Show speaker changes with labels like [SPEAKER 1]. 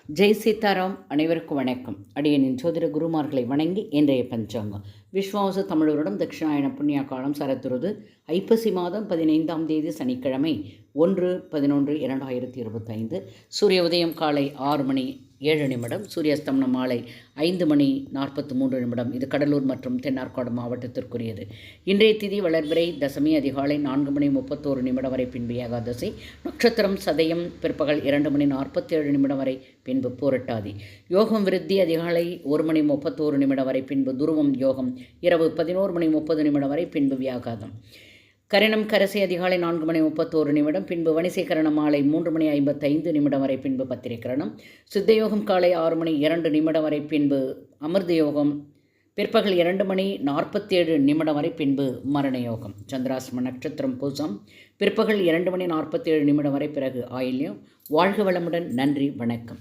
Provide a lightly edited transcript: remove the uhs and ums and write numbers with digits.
[SPEAKER 1] ஜெய் சீதாராம். அனைவருக்கும் வணக்கம். அடியனின் ஜோதிட குருமார்களை வணங்கி இன்றைய பஞ்சாங்கம். விஸ்வாச தமிழருடன் தட்சிணாயன புண்ணிய காலம் சரத்துருது ஐப்பசி மாதம் 15ஆம் தேதி சனிக்கிழமை 1/11/2025. சூரிய உதயம் காலை 6:07 சூரியஸ்தமனம் மாலை 5:43. இது கடலூர் மற்றும் தென்னார்காடு மாவட்டத்திற்குரியது. இன்றைய திதி வளர்பிறை, தசமி அதிகாலை 4:31 வரை பின்பு ஏகாதசி, நட்சத்திரம் சதயம் பிற்பகல் 2:47 வரை பின்பு பூரட்டாதி, யோகம் விருத்தி அதிகாலை 1:31 வரை பின்பு துருவம் யோகம், இரவு 11:30 வரை பின்பு வியாகாதம், கரணம் கரசி அதிகாலை 4:31 பின்பு வணிசீகரணம் மாலை 3:55 வரை பின்பு பத்திரிகரணம், சித்தயோகம் காலை 6:02 வரை பின்பு அமிர்த யோகம், பிற்பகல் 2:47 வரை பின்பு மரண யோகம், சந்திராசிரம நட்சத்திரம் பூசம், பிற்பகல் 2:47 வரை பிறகு ஆயில்யம். வாழ்க வளமுடன். நன்றி, வணக்கம்.